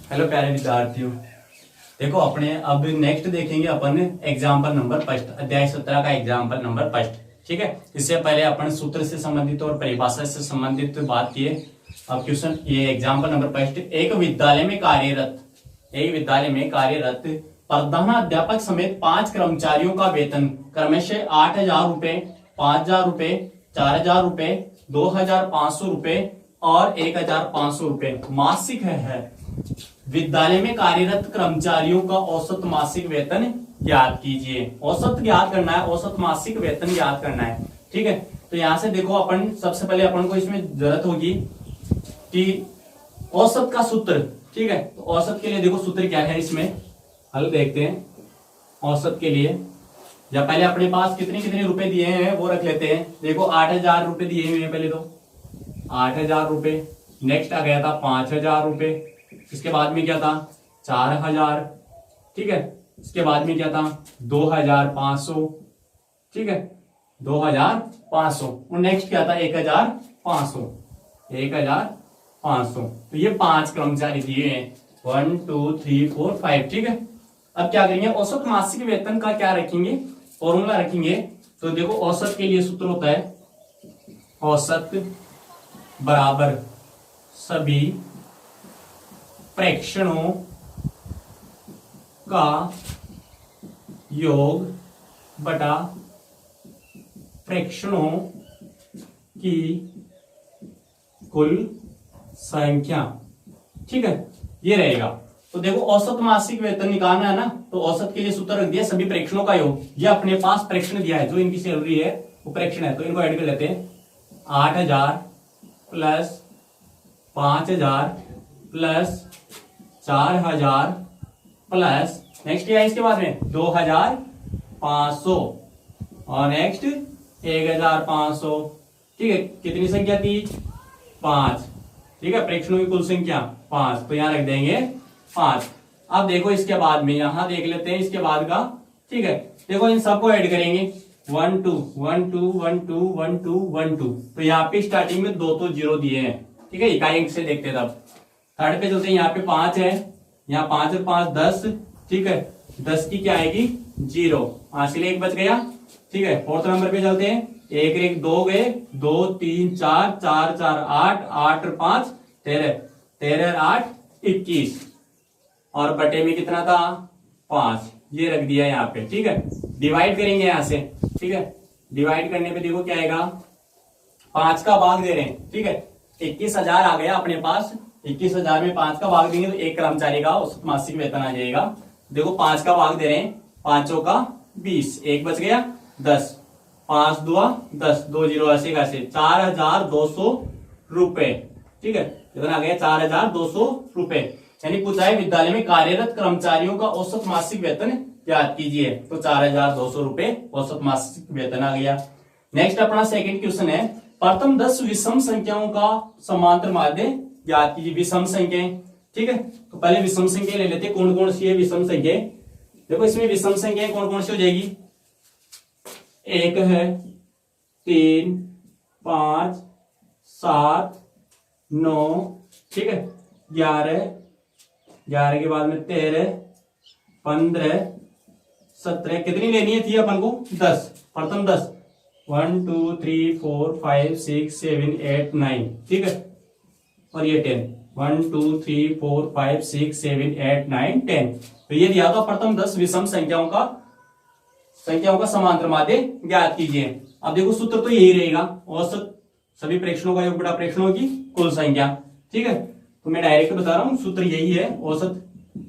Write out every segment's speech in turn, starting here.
Hello प्यारे विद्यार्थियों। देखो अपने अब नेक्स्ट देखेंगे अपन एग्जाम्पल नंबर फर्स्ट, अध्याय 17 का एग्जाम्पल नंबर फर्स्ट। ठीक है, इससे पहले अपन सूत्र से संबंधित और परिभाषा से संबंधित बात किए। अब क्वेश्चन ये एग्जाम्पल नंबर फर्स्ट, एक विद्यालय में कार्यरत प्रधानाध्यापक समेत 5 कर्मचारियों का वेतन क्रमशः 8,000 रुपए, 5,000 रुपए, 4,000 रुपए, 2,500 रुपए और 1,500 रुपए मासिक है। विद्यालय में कार्यरत कर्मचारियों का औसत मासिक वेतन ज्ञात कीजिए। औसत ज्ञात करना है, औसत मासिक वेतन ज्ञात करना है। ठीक है, तो यहां से देखो अपन सबसे पहले अपन को इसमें जरूरत होगी कि औसत का सूत्र। ठीक है, तो औसत के लिए देखो सूत्र क्या है, इसमें हल देखते हैं। औसत के लिए या पहले अपने पास कितने कितने रुपए दिए हैं वो रख लेते हैं। देखो 8,000 रुपए दिए हुए हैं, पहले तो 8,000 रुपए। नेक्स्ट आ गया था 5,000 रुपए। इसके बाद में क्या था 4,000। ठीक है, इसके बाद में क्या था 2,500। ठीक है, 2,500 और नेक्स्ट क्या था 1,500। 1,500। तो ये 5 कर्मचारी दिए हैं, 1 2 3 4 5। ठीक है, अब क्या करेंगे, औसत मासिक वेतन का क्या रखेंगे, फॉर्मूला रखेंगे। तो देखो औसत के लिए सूत्र होता है औसत बराबर सभी प्रेक्षणों का योग बटा प्रेक्षणों की कुल संख्या। ठीक है, ये रहेगा। तो देखो औसत मासिक वेतन निकालना है ना, तो औसत के लिए सूत्र रख दिया सभी प्रेक्षणों का योग। ये अपने पास प्रेक्षण दिया है, जो इनकी सैलरी है वो प्रेक्षण है, तो इनको ऐड कर लेते हैं। 8,000 प्लस 5,000 प्लस 4,000 प्लस नेक्स्ट क्या है इसके बाद में 2,500 और नेक्स्ट 1,500। ठीक है, कितनी संख्या थी 5। ठीक है, प्रेक्षणों की कुल संख्या 5, तो यहां रख देंगे 5। अब देखो इसके बाद में यहां देख लेते हैं इसके बाद का। ठीक है, देखो इन सबको ऐड करेंगे 1 2 1 2 1 2 1 2 1 2। तो यहाँ पे स्टार्टिंग में 2 तो 0 दिए हैं। ठीक है, इकाई अंक से देखते हैं। तब थर्ड पे चलते हैं, यहाँ पे 5 है, यहाँ 5 और 5 10। ठीक है, 10 की क्या आएगी 0, हासिल 1 बच गया। ठीक है, फोर्थ नंबर पे चलते हैं, 1 1 2 गए, 2 3 4 4 4 8 8 और 5 13, 13 और 8 21 और बटे में कितना था 5। ये रख दिया यहाँ पे। ठीक है, डिवाइड करेंगे यहाँ से। ठीक है, डिवाइड करने पे देखो क्या आएगा, 5 का भाग दे रहे हैं। ठीक है, 21,000 आ गया अपने पास। 21,000 में 5 का भाग देंगे तो एक कर्मचारी का औसत मासिक वेतन आ जाएगा। देखो 5 का भाग दे रहे हैं, 5 का 20, 1 बच गया 10, 5 2 10, 2 0 ऐसे कैसे 4,200 रुपए। ठीक है, कितना आ गया 4,200 रुपए। यानी पूछा है विद्यालय में कार्यरत कर्मचारियों का औसत मासिक वेतन ज्ञात कीजिए, तो 4,200 रुपए औसत मासिक वेतन आ गया। नेक्स्ट अपना सेकंड क्वेश्चन है, प्रथम 10 विषम संख्याओं का समांतर माध्य ज्ञात कीजिए। विषम संख्याएं। ठीक है, तो पहले विषम संख्या ले लेते हैं, कौन कौन सी है विषम संख्याएं। देखो इसमें विषम संख्याएं कौन कौन सी हो जाएगी, 1 है, 3 5 7 9। ठीक है, 11 के बाद में 13 15 17। कितनी लेनी है थी अपन को 10, प्रथम 10 1 2 3 4 5 6 7 8 9। ठीक है, और ये 10 1 2 3 4 5 6 7 8 9 10। तो ये दिया था प्रथम 10 विषम संख्याओं का समांतर माध्य ज्ञात कीजिए। अब देखो सूत्र तो यही रहेगा, औसत सभी प्रेक्षणों का योग बटा प्रेक्षणों की कुल संख्या। ठीक है, तो मैं डायरेक्ट बता रहा हूं, सूत्र यही है, औसत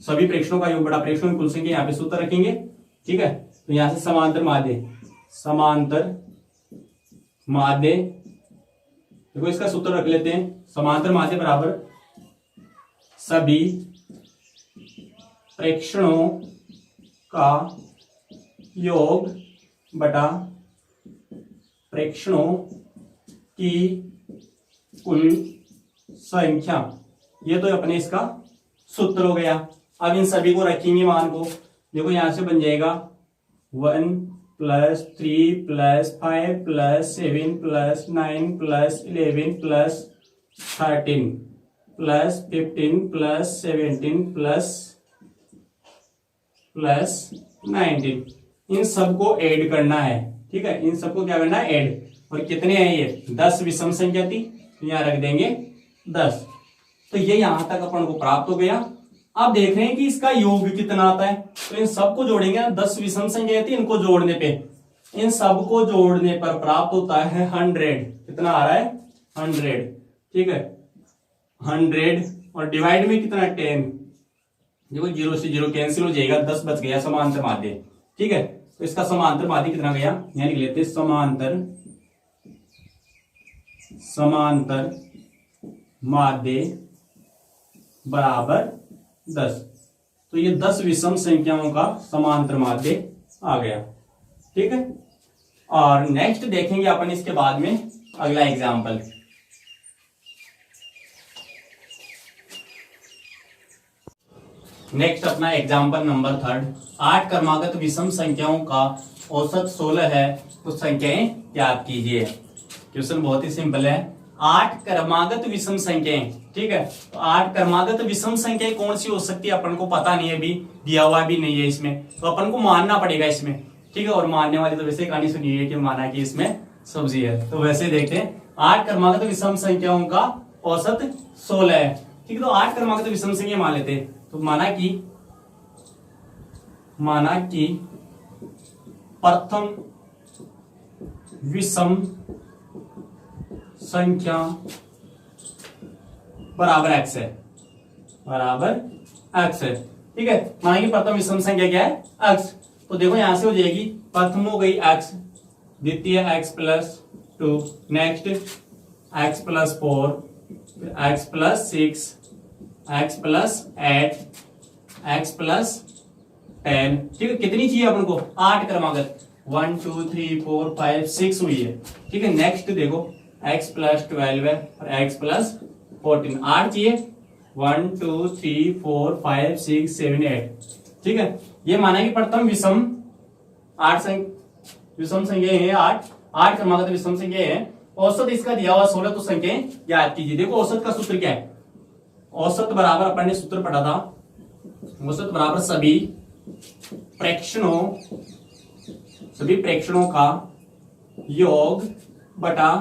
सभी प्रेक्षणों का योग बटा प्रेक्षणों की कुल संख्या। यहाँ पे सूत्र रखेंगे। ठीक है, तो यहां से समांतर माध्य देखो इसका सूत्र रख लेते हैं, समांतर माध्य बराबर सभी प्रेक्षणों का योग बटा प्रेक्षणों की कुल संख्या। ये तो अपने इसका सूत्र हो गया। अब इन सभी को रखेंगे मान को। देखो यहां से बन जाएगा 1 + 3 + 5 + 7 + 9 + 11 + 13 प्लस 15 प्लस 17 प्लस 19, इन सबको ऐड करना है। ठीक है, इन सबको क्या करना है, ऐड। और कितने हैं ये, 10 विषम संख्या थी, तो यहां रख देंगे 10। तो ये यहां तक अपन को प्राप्त हो गया। अब देख रहे हैं कि इसका योग कितना आता है, तो इन सबको जोड़ेंगे। 10 विषम संख्या थी, इनको जोड़ने पे, इन सबको जोड़ने पर प्राप्त होता है 100। कितना आ रहा है, 100। ठीक है, 100 और डिवाइड में कितना, 10। देखो 0 से 0 कैंसिल हो जाएगा, 10 बच गया समांतर माध्य। ठीक है, तो इसका समांतर माध्य कितना गया, यानी लिख लेते समांतर माध्य बराबर 10। तो ये 10 विषम संख्याओं का समांतर माध्य आ गया। ठीक है, और नेक्स्ट देखेंगे अपन इसके बाद में अगला एग्जाम्पल। नेक्स्ट अपना एग्जाम्पल नंबर 3। 8 क्रमागत विषम संख्याओं का औसत 16 है, तो संख्याएं ज्ञात कीजिए। क्वेश्चन बहुत ही सिंपल है। 8 क्रमागत विषम संख्याएं, ठीक है, तो 8 क्रमागत विषम संख्याएं कौन सी हो सकती है अपन को पता नहीं है, अभी दिया हुआ भी नहीं है इसमें, तो अपन को मानना पड़ेगा इसमें। ठीक है, और मानने वाली तो वैसे कहानी सुनी है कि माना कि इसमें सब्जी है, तो वैसे देखते हैं। 8 क्रमागत विषम संख्याओं का औसत 16 है। ठीक है, तो 8 क्रमागत विषम संख्या मान लेते हैं। तो माना कि प्रथम विषम संख्या बराबर x है, ठीक है। माना कि प्रथम विषम संख्या क्या है, x। तो देखो यहां से हो जाएगी, प्रथम हो गई x, द्वितीय x plus 2, next x plus 4, फिर x plus 6, x plus 8, x plus 10। ठीक है, कितनी चाहिए अपन को, 8 क्रमागत, 1 2 3 4 5 6 हुई है। ठीक है, नेक्स्ट देखो x प्लस 12 है और x प्लस 14, 8 चाहिए, 1 2 3 4 5 6 7 8। ठीक है, ये माना कि प्रथम विषम 8 विषम संख्या है, 8 क्रमागत विषम संख्या है। औसत इसका दिया हुआ 16, तो संख्याएं याद कीजिए। देखो औसत का सूत्र क्या है, औसत बराबर अपन ने सूत्र पढ़ा था, औसत बराबर सभी प्रेक्षणों का योग बटा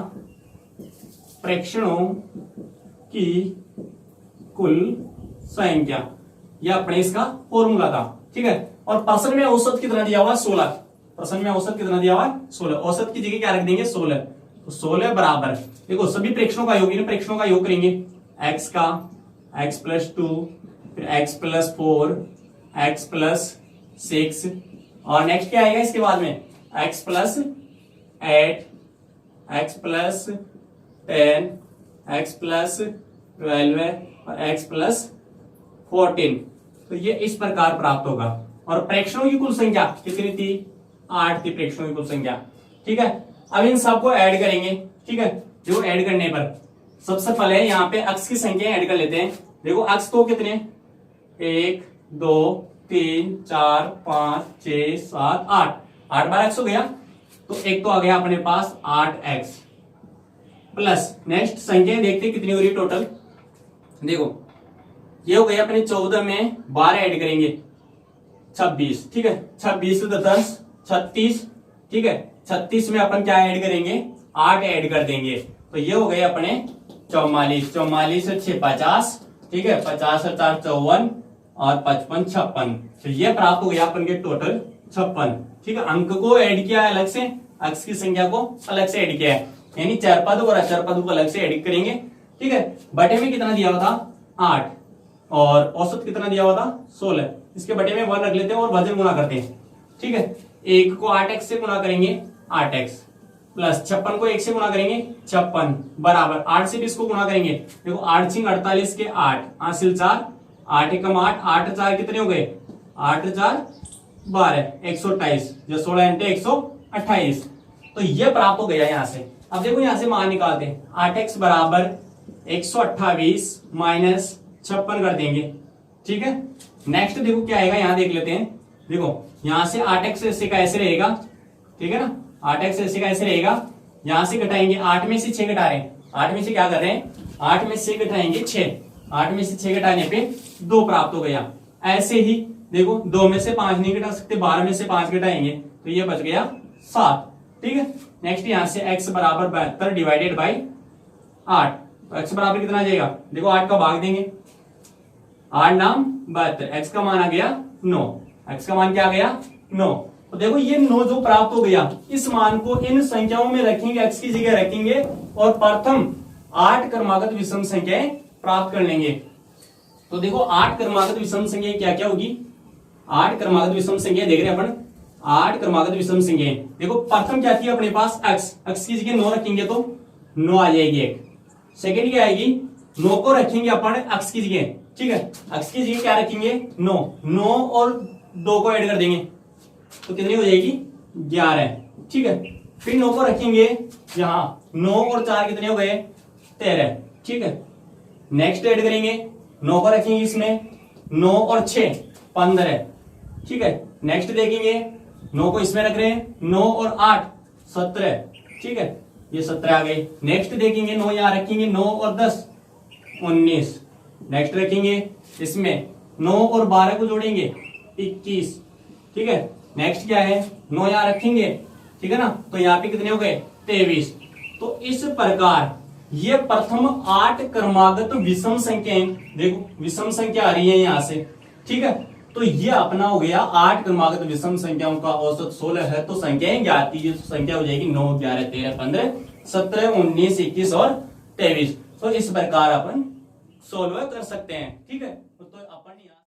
प्रेक्षणों की कुल संख्या, यह अपने इसका फॉर्मूला था। ठीक है, और प्रश्न में औसत कितना दिया हुआ, 16। प्रश्न में औसत कितना दिया हुआ, 16। औसत की जगह क्या रख देंगे, 16। तो 16 बराबर, देखो सभी प्रेक्षणों का योग, इन प्रेक्षणों का योग करेंगे, x का x प्लस 2, फिर x प्लस 4, x प्लस 6, और नेक्स्ट क्या आएगा इसके बाद में, x plus 8, x plus 10, x plus 12 और x प्लस 14। तो ये इस प्रकार प्राप्त होगा। और प्रेक्षणों की कुल संख्या कितनी थी, 8 थी प्रेक्षणों की कुल संख्या। ठीक है, अब इन सबको ऐड करेंगे। ठीक है, जो ऐड करने पर सबसे पहले यहाँ पे अक्ष की संख्या ऐड कर लेते हैं। देखो अक्ष तो कितने, 1 2 3 4 5 6 7 8, 8 बार x हो गया, तो एक तो आ गया अपने पास 8x प्लस, नेक्स्ट संख्या देखते कितनी हो रही है टोटल। देखो ये हो गया अपने 14 में 12 ऐड करेंगे 26। ठीक है, 26 से 10 36। ठीक है, 36 में अपन क्या ऐड करेंगे, 8 ऐड कर देंगे, तो ये हो गए अपने 44। 44 से 6 50। ठीक है, 50 से 4 54 और 55 56। तो ये प्राप्त हो गया अपन के टोटल 56। ठीक है, अंक को ऐड किया है अलग से, अक्ष की संख्या को अलग से ऐड किया है, यानी चरपद और अचरपद को अलग से ऐड करेंगे। ठीक है, बटे में कितना दिया हुआ था, 8, और औसत कितना दिया हुआ था, 16। इसके बटे में 1 रख लेते हैं और वजन गुना करते हैं। ठीक है, 1 को 8x से गुना करेंगे 8x, प्लस 56 को 1 से गुना करेंगे 56, बराबर 8 से भी इसको गुना करेंगे। देखो 8 छिंग 48 के 8, हासिल 4, 8 एकम 8, 8 4 कितने हो गए, 8 4 12, 128, जो 16 घंटे 128। तो ये प्राप्त हो गया यहाँ से। अब देखो यहाँ से मान निकालते हैं, 8x बराबर 128 माइनस 56 कर देंगे। ठीक है, नेक्स्ट देखो क्या आएगा, यहाँ देख लेते हैं। देखो यहां से 8x ऐसे का ऐसे रहेगा, ठीक है ना, 8x ऐसे का ऐसे रहेगा, यहां से घटाएंगे, 8 में से 6 घटा रहे हैं, 8 में से क्या कर रहे हैं, 8 में से घटाएंगे 6, 8 में से 6 घटाने पे 2 प्राप्त हो गया। ऐसे ही देखो 2 में से 5 नहीं घटा सकते, 12 में से 5 घटाएंगे तो ये बच गया 7। ठीक है, नेक्स्ट यहां से x बराबर 72 डिवाइडेड बाई 8, तो x बराबर कितना आ जाएगा, देखो 8 का भाग देंगे, 8 नाम 72, x का मान आ गया 9, x का मान क्या आ गया 9। तो देखो ये 9 जो प्राप्त हो गया, इस मान को इन संख्याओं में रखेंगे, x की जगह रखेंगे और प्रथम 8 क्रमागत विषम संख्याएं प्राप्त कर लेंगे। तो देखो 8 क्रमागत विषम संख्या क्या क्या होगी, 8 क्रमागत विषम संख्या देख रहे हैं अपन, 8 क्रमागत विषम संख्या। देखो प्रथम क्या थी अपने पास x की जगह 9 रखेंगे तो 9 आ जाएगी एक। सेकेंड क्या आएगी, 9 को रखेंगे अपन x की जगह, ठीक है, x की जगह क्या रखेंगे 9, 9 और 2 को ऐड कर देंगे तो कितनी हो जाएगी 11, ठीक है। फिर 9 को रखेंगे यहां, 9 और 4 कितने हो गए 13, ठीक है। नेक्स्ट ऐड करेंगे, 9 को रखेंगे इसमें, 9 और 6 15, ठीक है। नेक्स्ट देखेंगे 9 को इसमें रख रहे हैं, 9 और 8 17, ठीक है, ये 17 आ गए। नेक्स्ट देखेंगे 9 यहां रखेंगे, 9 और 10 19, नेक्स्ट रखेंगे इसमें 9 और 12 को जोड़ेंगे 21, ठीक है। नेक्स्ट क्या है 9 यहां रखेंगे, ठीक है ना, तो यहाँ पे कितने हो गए 23। तो इस प्रकार ये प्रथम 8 क्रमागत विषम संख्याएं, देखो विषम संख्या आ रही है यहां से, ठीक है। तो ये अपना हो गया 8 क्रमागत विषम संख्याओं का औसत 16 है, तो संख्याएं ज्ञात कीजिए, तो संख्या हो जाएगी 9 11 13 15 17 19 21 और 23। तो इस प्रकार अपन सोल्व कर सकते हैं, ठीक है।